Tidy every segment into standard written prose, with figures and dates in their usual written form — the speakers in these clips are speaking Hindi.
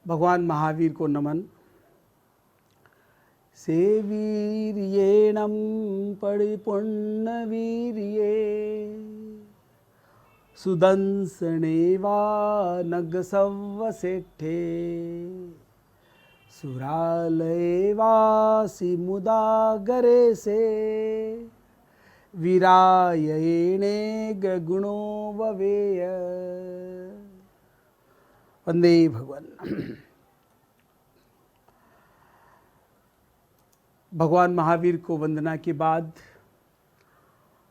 भगवान महावीर को नमन। सेवीर्येणं परिपुण्यवीर्ये सुदंसनेवा नगसव्वसेठे सुरालयेवासि मुदागरे से वीरायणे गुणो ववेय। वंदे भगवान। भगवान महावीर को वंदना के बाद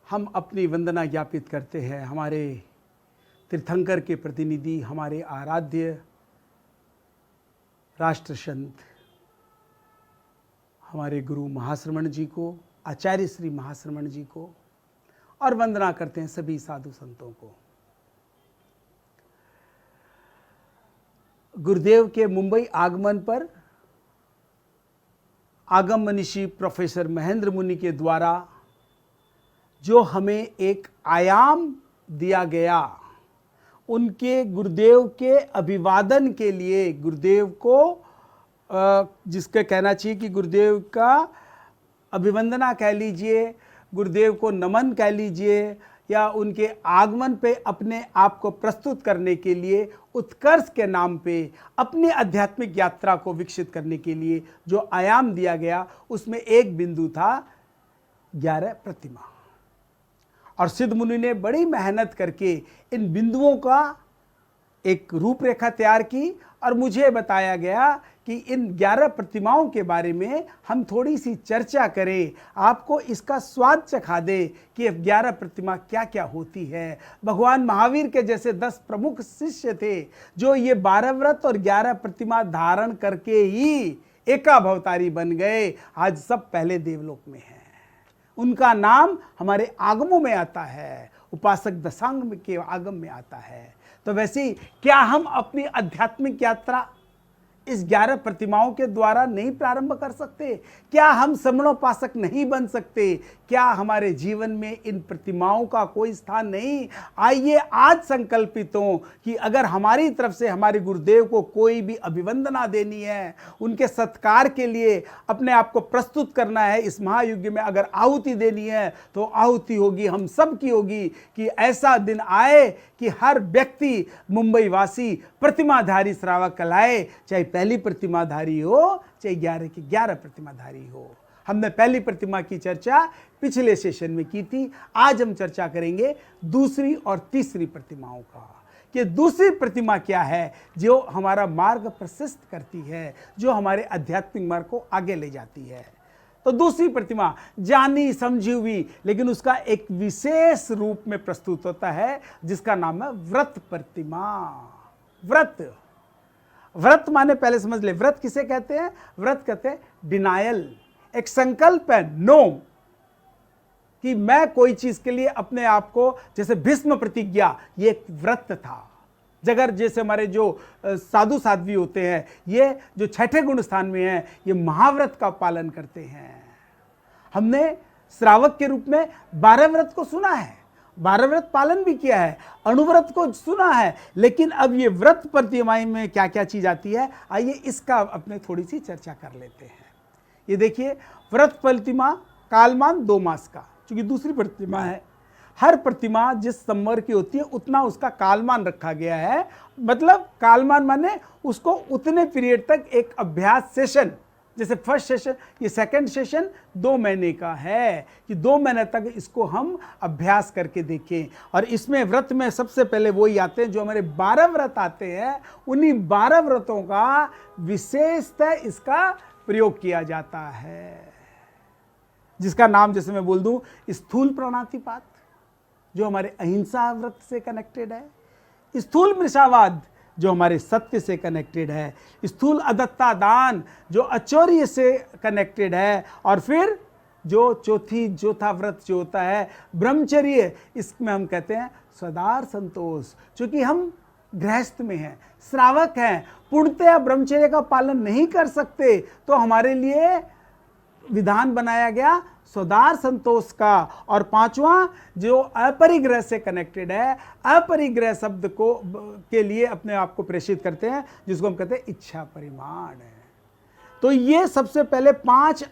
हम अपनी वंदना ज्ञापित करते हैं हमारे तीर्थंकर के प्रतिनिधि, हमारे आराध्य राष्ट्र संत, हमारे गुरु महाश्रमण जी को, आचार्य श्री महाश्रमण जी को, और वंदना करते हैं सभी साधु संतों को। गुरुदेव के मुंबई आगमन पर आगम मनीषी प्रोफेसर महेंद्र मुनि के द्वारा जो हमें एक आयाम दिया गया, उनके गुरुदेव के अभिवादन के लिए, गुरुदेव को जिसका कहना चाहिए कि गुरुदेव का अभिवंदना कह लीजिए, गुरुदेव को नमन कह लीजिए, या उनके आगमन पे अपने आप को प्रस्तुत करने के लिए, उत्कर्ष के नाम पे अपनी आध्यात्मिक यात्रा को विकसित करने के लिए जो आयाम दिया गया, उसमें एक बिंदु था 11 प्रतिमा। और सिद्ध मुनि ने बड़ी मेहनत करके इन बिंदुओं का एक रूपरेखा तैयार की और मुझे बताया गया कि इन 11 प्रतिमाओं के बारे में हम थोड़ी सी चर्चा करें, आपको इसका स्वाद चखा दे कि 11 प्रतिमा क्या क्या होती है। भगवान महावीर के जैसे 10 प्रमुख शिष्य थे जो ये 12 व्रत और 11 प्रतिमा धारण करके ही एकावतारी बन गए। आज सब पहले देवलोक में हैं, उनका नाम हमारे आगमों में आता है, उपासक दशांग के आगम में आता है। तो वैसे ही क्या हम अपनी आध्यात्मिक यात्रा इस 11 प्रतिमाओं के द्वारा नहीं प्रारंभ कर सकते? क्या हम समणोपासक नहीं बन सकते? क्या हमारे जीवन में इन प्रतिमाओं का कोई स्थान नहीं? आइए आज संकल्पित हो कि अगर हमारी तरफ से हमारे गुरुदेव को कोई भी अभिवंदना देनी है, उनके सत्कार के लिए अपने आप को प्रस्तुत करना है, इस महायुग में अगर आहुति देनी है तो आहुति होगी, हम सब की होगी कि ऐसा दिन आए कि हर व्यक्ति मुंबई वासी प्रतिमाधारी श्रावक कहलाए, चाहे पहली प्रतिमाधारी हो चाहे 11 की 11 प्रतिमाधारी हो। हमने पहली प्रतिमा की चर्चा पिछले सेशन में की थी। आज हम चर्चा करेंगे दूसरी और तीसरी प्रतिमाओं का, कि दूसरी प्रतिमा क्या है जो हमारा मार्ग प्रशस्त करती है, जो हमारे आध्यात्मिक मार्ग को आगे ले जाती है। तो दूसरी प्रतिमा जानी समझी हुई, लेकिन उसका एक विशेष रूप में प्रस्तुत होता है जिसका नाम है व्रत प्रतिमा। व्रत, व्रत माने पहले समझ ले, व्रत किसे कहते हैं? व्रत कहते हैं डिनायल, एक संकल्प है, नो, कि मैं कोई चीज के लिए अपने आप को, जैसे भीष्म प्रतिज्ञा, ये एक व्रत था। जगह जैसे हमारे जो साधु साध्वी होते हैं, ये जो छठे गुण स्थान में हैं, ये महाव्रत का पालन करते हैं। हमने श्रावक के रूप में 12 व्रत को सुना है, 12 व्रत पालन भी किया है, अणुव्रत को सुना है, लेकिन अब ये व्रत प्रतिमाएं में क्या क्या चीज आती है, आइए इसका अपने थोड़ी सी चर्चा कर लेते हैं। ये देखिए, व्रत प्रतिमा कालमान 2 मास का, क्योंकि दूसरी प्रतिमा है, हर प्रतिमा जिस संवर की होती है उतना उसका कालमान रखा गया है। मतलब कालमान माने उसको उतने पीरियड तक एक अभ्यास सेशन, जैसे फर्स्ट सेशन, ये सेकंड सेशन 2 महीने का है कि 2 महीने तक इसको हम अभ्यास करके देखें। और इसमें व्रत में सबसे पहले वही आते हैं जो हमारे 12 व्रत आते हैं, उन्हीं 12 व्रतों का विशेषतः इसका प्रयोग किया जाता है, जिसका नाम जैसे मैं बोल दूं स्थूल प्राणातिपात, जो हमारे अहिंसा व्रत से कनेक्टेड है, स्थूल मृषावाद जो हमारे सत्य से कनेक्टेड है, स्थूल अदत्ता दान जो अचौर्य से कनेक्टेड है, और फिर जो चौथा व्रत जो होता है ब्रह्मचर्य, इसमें हम कहते हैं सदार संतोष। क्योंकि हम गृहस्थ में हैं, श्रावक हैं, पूर्णतया ब्रह्मचर्य का पालन नहीं कर सकते, तो हमारे लिए विधान बनाया गया स्वदार संतोष का। और पांचवा जो अपरिग्रह से कनेक्टेड है, अपरिग्रह शब्द को के लिए अपने आप को प्रेषित करते हैं, जिसको हम कहते हैं इच्छा परिमाण है। तो ये सबसे पहले पांच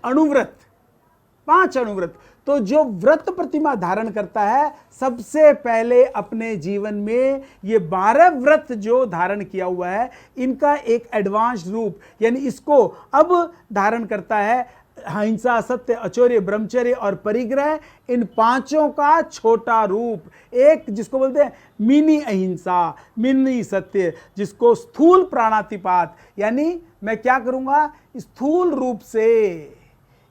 अणुव्रत। तो जो व्रत प्रतिमा धारण करता है, सबसे पहले अपने जीवन में ये 12 व्रत जो धारण किया हुआ है, इनका एक एडवांस रूप, यानी इसको अब धारण करता है। अहिंसा, सत्य, अचौर्य, ब्रह्मचर्य और परिग्रह, इन पांचों का छोटा रूप, एक जिसको बोलते हैं मिनी अहिंसा, मिनी सत्य, जिसको स्थूल प्राणातिपात, यानी मैं क्या करूंगा स्थूल रूप से,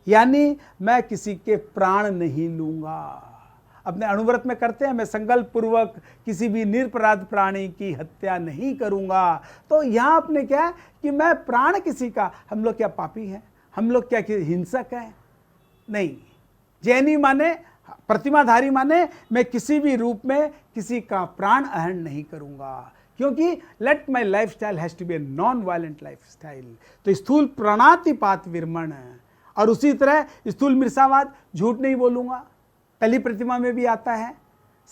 यानी मैं किसी के प्राण नहीं लूंगा। अपने अणुव्रत में करते हैं, मैं संकल्प पूर्वक किसी भी निरपराध प्राणी की हत्या नहीं करूंगा। तो यहां आपने क्या है कि मैं प्राण किसी का, हम लोग क्या पापी हैं, हम लोग क्या हिंसक हैं? नहीं। जैनी माने, प्रतिमाधारी माने मैं किसी भी रूप में किसी का प्राण हरण नहीं करूंगा, क्योंकि let my lifestyle has to be a non violent lifestyle. तो स्थूल प्राणातिपात विरमण है। और उसी तरह स्थूल मिर्सावाद, झूठ नहीं बोलूंगा, पहली प्रतिमा में भी आता है,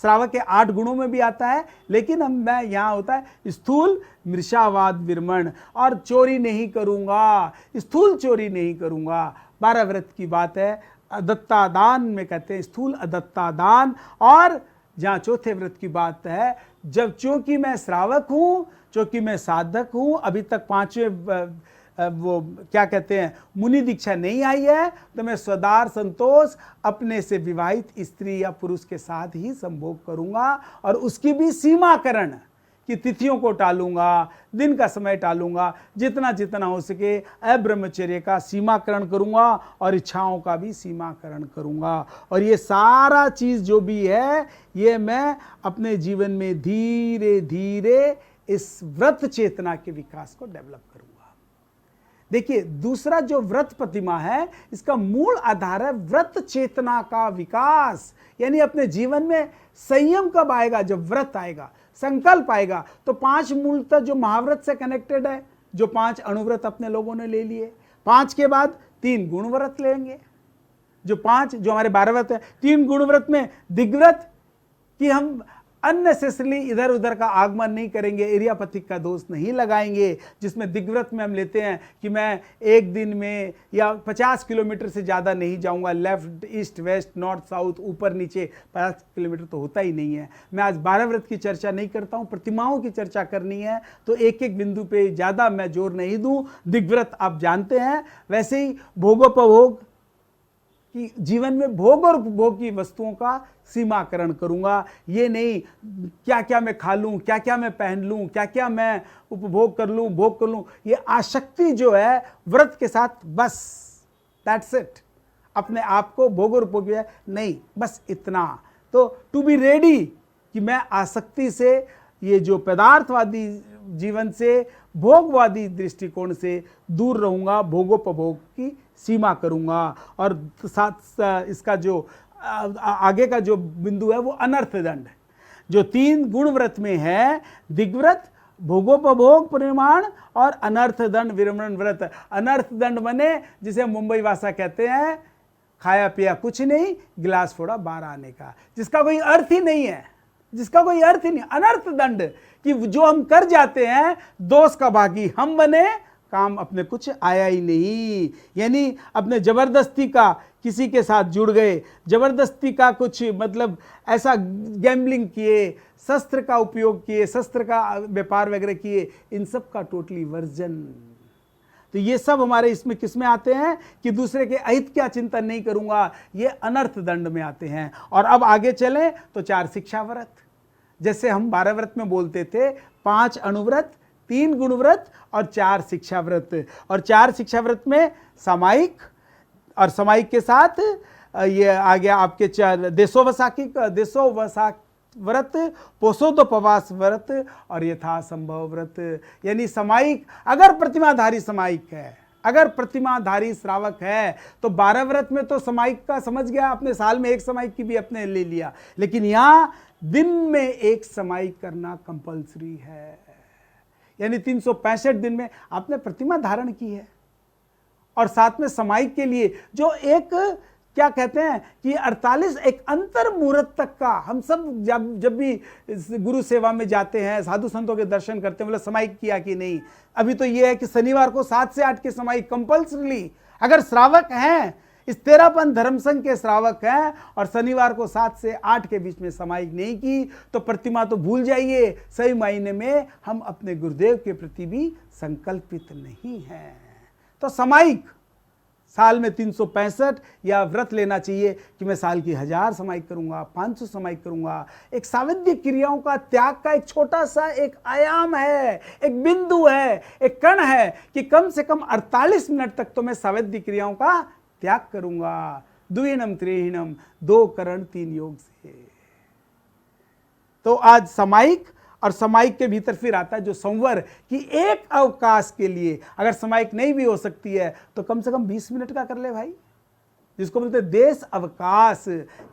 श्रावक के 8 गुणों में भी आता है, लेकिन मैं यहाँ होता है स्थूल मृषावाद विरमण। और चोरी नहीं करूंगा, स्थूल चोरी नहीं करूंगा। 12 व्रत की बात है। अदत्ता दान में कहते हैं स्थूल अदत्ता दान। और जहाँ चौथे व्रत की बात है, जब चूंकि मैं श्रावक हूँ, चूंकि मैं साधक हूँ, अभी तक 5वें वो क्या कहते हैं मुनि दीक्षा नहीं आई है, तो मैं स्वदार संतोष अपने से विवाहित स्त्री या पुरुष के साथ ही संभोग करूंगा। और उसकी भी सीमाकरण कि तिथियों को टालूंगा, दिन का समय टालूंगा, जितना जितना हो सके अब्रह्मचर्य का सीमाकरण करूंगा और इच्छाओं का भी सीमाकरण करूंगा। और ये सारा चीज जो भी है, ये मैं अपने जीवन में धीरे धीरे इस व्रत चेतना के विकास को डेवलप करूंगा। देखिए, दूसरा जो व्रत प्रतिमा है, इसका मूल आधार है व्रत चेतना का विकास। यानी अपने जीवन में संयम कब आएगा? जब व्रत आएगा, संकल्प आएगा। तो 5 मूलतः जो महाव्रत से कनेक्टेड है, जो 5 अणुव्रत अपने लोगों ने ले लिए, 5 के बाद 3 गुणव्रत लेंगे। जो 5 जो हमारे 12 व्रत है, 3 गुणव्रत में दिग्व्रत कि हम अननेसेसरली इधर उधर का आगमन नहीं करेंगे, एरियापथिक का दोष नहीं लगाएंगे, जिसमें दिग्व्रत में हम लेते हैं कि मैं एक दिन में या 50 किलोमीटर से ज़्यादा नहीं जाऊंगा, left east west north south ऊपर नीचे 50 किलोमीटर तो होता ही नहीं है। मैं आज 12 व्रत की चर्चा नहीं करता हूँ, प्रतिमाओं की चर्चा करनी है, तो एक एक बिंदु पे ज़्यादा मैं जोर नहीं दूँ। दिग्व्रत आप जानते हैं। वैसे ही भोगोपभोग कि जीवन में भोग और उपभोग की वस्तुओं का सीमाकरण करूंगा। ये नहीं क्या क्या मैं खा लूं, क्या क्या मैं पहन लूं, क्या क्या मैं उपभोग कर लूं, भोग कर लूं, ये आसक्ति जो है व्रत के साथ, बस दैट्स इट। अपने आप को भोग और उपभोग है नहीं, बस इतना। तो टू बी रेडी कि मैं आसक्ति से, ये जो पदार्थवादी जीवन से, भोगवादी दृष्टिकोण से दूर रहूंगा, भोगोपभोग की सीमा करूंगा। और साथ इसका जो आगे का जो बिंदु है वो अनर्थ दंड, जो 3 गुण व्रत में है, दिग्व्रत, भोगोपभोग परिमाण और अनर्थ दंड विरमण व्रत। अनर्थ दंड बने जिसे मुंबई भाषा कहते हैं खाया पिया कुछ नहीं, गिलास फोड़ा 12 आने का, जिसका कोई अर्थ ही नहीं है, जिसका कोई अर्थ ही नहीं। अनर्थ दंड कि जो हम कर जाते हैं, दोष का भागी हम बने, काम अपने कुछ आया ही नहीं। यानी अपने जबरदस्ती का किसी के साथ जुड़ गए, जबरदस्ती का कुछ मतलब ऐसा गैम्बलिंग किए, शस्त्र का उपयोग किए, शस्त्र का व्यापार वगैरह किए, इन सब का टोटली वर्जन। तो ये सब हमारे इसमें किस में आते हैं कि दूसरे के अहित का चिंतन नहीं करूंगा, ये अनर्थ दंड में आते हैं। और अब आगे चलें तो 4 शिक्षा व्रत, जैसे हम 12 व्रत में बोलते थे, 5 अणुव्रत, 3 गुणव्रत और 4 शिक्षा व्रत। और 4 शिक्षा व्रत में सामायिक, और सामायिक के साथ ये आ गया आपके 4 देशोवसाक व्रत, पोषोदोपवास व्रत और यथासंभव व्रत। यानी सामायिक, अगर प्रतिमाधारी सामायिक है, अगर प्रतिमाधारी श्रावक है, तो 12 व्रत में तो सामायिक का समझ गया, अपने साल में 1 सामायिक की भी अपने ले लिया। लेकिन यहाँ दिन में 1 सामायिक करना कंपल्सरी है। यानी 365 दिन में आपने प्रतिमा धारण की है, और साथ में सामायिक के लिए जो एक क्या कहते हैं कि 48 एक अंतर मुहूर्त तक का, हम सब जब भी गुरु सेवा में जाते हैं, साधु संतों के दर्शन करते हैं, बोले सामायिक किया कि नहीं। अभी तो ये है कि शनिवार को 7 से 8 के सामायिक कंपल्सरीली, अगर श्रावक हैं, इस तेरापन धर्म संघ के श्रावक हैं और शनिवार को 7 से 8 के बीच में सामायिक नहीं की तो प्रतिमा तो भूल जाइए, सही मायने में हम अपने गुरुदेव के प्रति भी संकल्पित नहीं हैं। तो सामायिक साल में 365 या व्रत लेना चाहिए कि मैं साल की 1000 सामायिक करूंगा, 500 सामायिक करूंगा। एक सावित्रिक क्रियाओं का त्याग का एक छोटा सा एक आयाम है, एक बिंदु है, एक कण है कि कम से कम 48 मिनट तक तो मैं सावित्रिक क्रियाओं का त्याग करूंगा। द्विहीनम त्रिहीनम, 2 करण 3 योग से। तो आज सामायिक और सामायिक के भीतर फिर आता है जो संवर कि एक अवकाश के लिए अगर सामायिक नहीं भी हो सकती है तो कम से कम 20 मिनट का कर ले भाई, जिसको बोलते हैं देश अवकाश।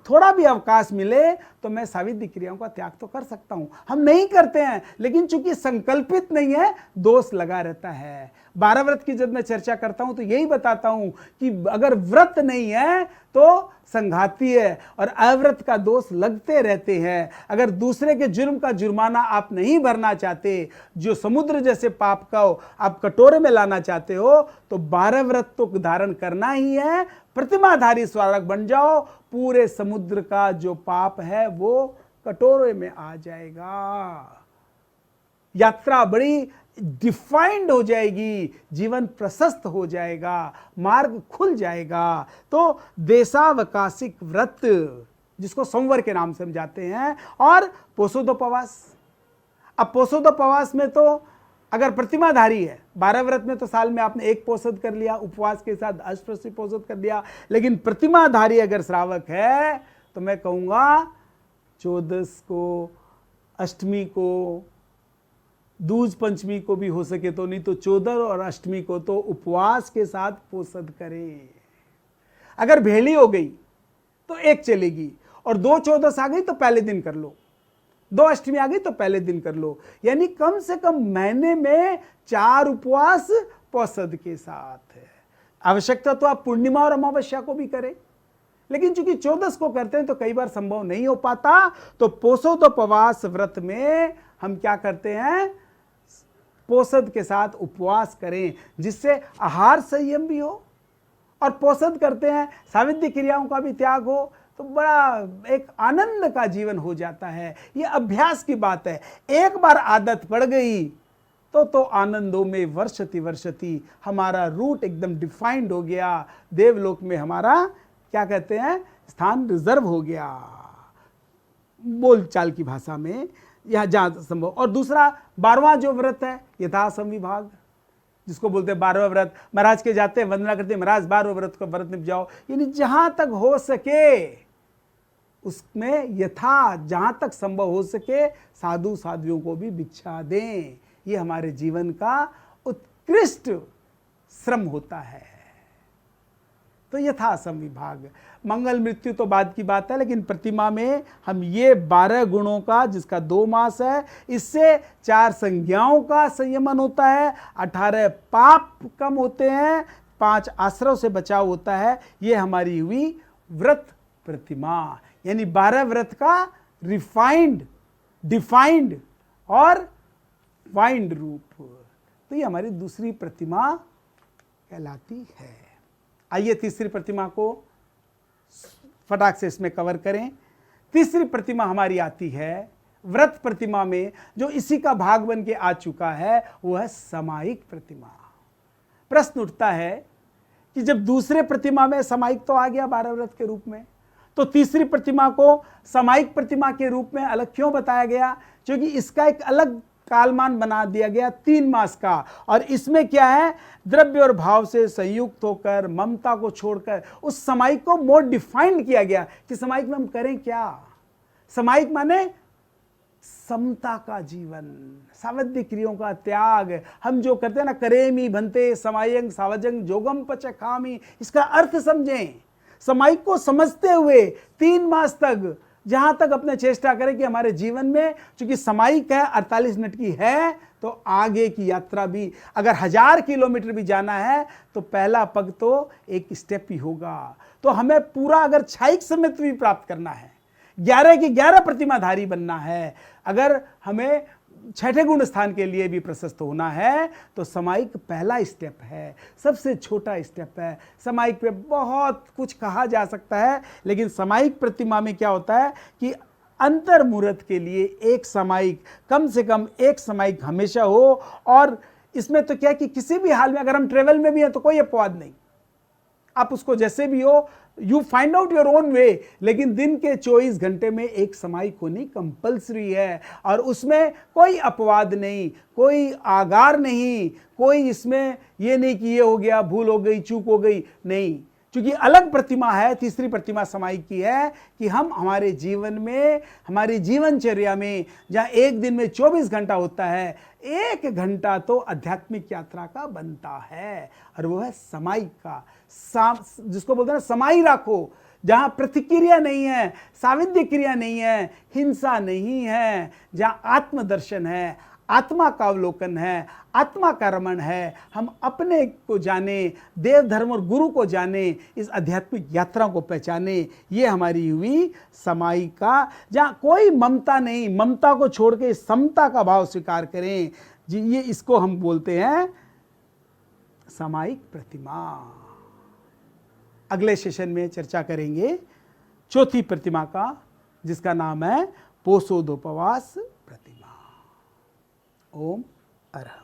थोड़ा भी अवकाश मिले तो मैं सावित्रिक क्रियाओं का त्याग तो कर सकता हूं। हम नहीं करते हैं, लेकिन चूंकि संकल्पित नहीं है, दोष लगा रहता है। 12 व्रत की जब मैं चर्चा करता हूं तो यही बताता हूं कि अगर व्रत नहीं है तो संघाती है और अव्रत का दोष लगते रहते हैं। अगर दूसरे के जुर्म का जुर्माना आप नहीं भरना चाहते, जो समुद्र जैसे पाप का आप कटोरे में लाना चाहते हो, तो 12 व्रत तो धारण करना ही है। प्रतिमाधारी स्वारक बन जाओ, पूरे समुद्र का जो पाप है वो कटोरे में आ जाएगा। यात्रा बड़ी डिफाइंड हो जाएगी, जीवन प्रशस्त हो जाएगा, मार्ग खुल जाएगा। तो देशावकाशिक व्रत जिसको संवर के नाम से हम जाते हैं, और पोषोदोपवास। अब पोषोदोपवास में तो अगर प्रतिमाधारी है, 12 व्रत में तो साल में आपने एक पोषद कर लिया, उपवास के साथ अष्टप्रसी पोषद कर लिया, लेकिन प्रतिमाधारी अगर श्रावक है तो मैं कहूंगा 14 को, अष्टमी को, दूज पंचमी को भी हो सके तो, नहीं तो 14 और अष्टमी को तो उपवास के साथ पोषद करें। अगर भेली हो गई तो एक चलेगी, और 2 14 आ गई तो पहले दिन कर लो, 2 अष्टमी आ गई तो पहले दिन कर लो। यानी कम से कम महीने में 4 उपवास पोषद के साथ है। आवश्यकता तो आप पूर्णिमा और अमावस्या को भी करें, लेकिन चूंकि 14 को करते हैं तो कई बार संभव नहीं हो पाता। तो पोषोदोपवास व्रत में हम क्या करते हैं, पोषद के साथ उपवास करें, जिससे आहार संयम भी हो और पोषद करते हैं, सावित्रिक क्रियाओं का भी त्याग हो, तो बड़ा एक आनंद का जीवन हो जाता है। ये अभ्यास की बात है, एक बार आदत पड़ गई तो आनंदों में वर्षति वर्षति हमारा रूट एकदम डिफाइंड हो गया। देवलोक में हमारा क्या कहते हैं, स्थान रिजर्व हो गया, बोलचाल की भाषा में, यह जहां संभव। और दूसरा 12वां जो व्रत है यथा संविभाग, जिसको बोलते हैं 12वां व्रत। महाराज के जाते हैं, वंदना करते हैं, महाराज 12वां व्रत को व्रत निभ जाओ। यानी जहां तक हो सके उसमें यथा, जहां तक संभव हो सके साधु साध्वियों को भी भिक्षा दें। ये हमारे जीवन का उत्कृष्ट श्रम होता है। तो यथा संविभाग। मंगल मृत्यु तो बाद की बात है, लेकिन प्रतिमा में हम ये 12 गुणों का, जिसका 2 मास है, इससे 4 संज्ञाओं का संयमन होता है, 18 पाप कम होते हैं, 5 आश्रव से बचाव होता है। ये हमारी हुई व्रत प्रतिमा, यानी 12 व्रत का रिफाइंड, डिफाइंड और फाइंड रूप। तो ये हमारी दूसरी प्रतिमा कहलाती है। आइए तीसरी प्रतिमा को फटाक से इसमें कवर करें। तीसरी प्रतिमा हमारी आती है व्रत प्रतिमा में, जो इसी का भाग बन के आ चुका है, वो है सामायिक प्रतिमा। प्रश्न उठता है कि जब दूसरे प्रतिमा में सामायिक तो आ गया 12 व्रत के रूप में, तो तीसरी प्रतिमा को सामायिक प्रतिमा के रूप में अलग क्यों बताया गया? क्योंकि इसका एक अलग कालमान बना दिया गया 3 मास का, और इसमें क्या है, द्रव्य और भाव से संयुक्त होकर, ममता को छोड़कर उस सामायिक को मोर डिफाइंड किया गया कि सामायिक में हम करें क्या। सामायिक माने समता का जीवन, सावध्य क्रियों का त्याग। हम जो करते हैं ना, करेमी भंते समायंग सावजंग जोगम पचखामी, इसका अर्थ समझें। सामायिक को समझते हुए 3 मास तक जहां तक अपने चेष्टा करें कि हमारे जीवन में, चूंकि सामयिक है, 48 मिनट की है, तो आगे की यात्रा भी, अगर 1000 किलोमीटर भी जाना है तो पहला पग तो एक स्टेप ही होगा। तो हमें पूरा अगर क्षायिक समत्व भी प्राप्त करना है, 11 की 11 प्रतिमाधारी बनना है, अगर हमें छठे गुण स्थान के लिए भी प्रशस्त होना है, तो सामयिक पहला स्टेप है, सबसे छोटा स्टेप है। सामयिक पे बहुत कुछ कहा जा सकता है, लेकिन सामयिक प्रतिमा में क्या होता है कि अंतर मुहूर्त के लिए एक सामयिक, कम से कम एक सामयिक हमेशा हो। और इसमें तो क्या कि किसी भी हाल में, अगर हम ट्रेवल में भी हैं तो कोई अपवाद नहीं, आप उसको जैसे भी हो, you find out your own way, लेकिन दिन के 24 घंटे में एक सामयिक होनी कंपल्सरी है। और उसमें कोई अपवाद नहीं, कोई आगार नहीं, कोई इसमें ये नहीं कि ये हो गया, भूल हो गई, चूक हो गई, नहीं। क्योंकि अलग प्रतिमा है, तीसरी प्रतिमा सामयिक की है कि हम हमारे जीवन में, हमारी जीवनचर्या में, जहाँ एक दिन में 24 घंटा होता है, 1 घंटा तो आध्यात्मिक यात्रा का बनता है, और वो है सामयिक का। जिसको बोलते हैं ना, समाई राखो, जहां प्रतिक्रिया नहीं है, साविध्य क्रिया नहीं है, हिंसा नहीं है, जहां आत्मदर्शन है, आत्मा का अवलोकन है, आत्मा का रमण है, हम अपने को जाने, देव धर्म और गुरु को जाने, इस आध्यात्मिक यात्रा को पहचाने, ये हमारी हुई सामयिका। जहां कोई ममता नहीं, ममता को छोड़ के समता का भाव स्वीकार करें जी, ये इसको हम बोलते हैं सामयिक प्रतिमा। अगले सेशन में चर्चा करेंगे चौथी प्रतिमा का, जिसका नाम है पोषोदोपवास प्रतिमा। ओम अरहम।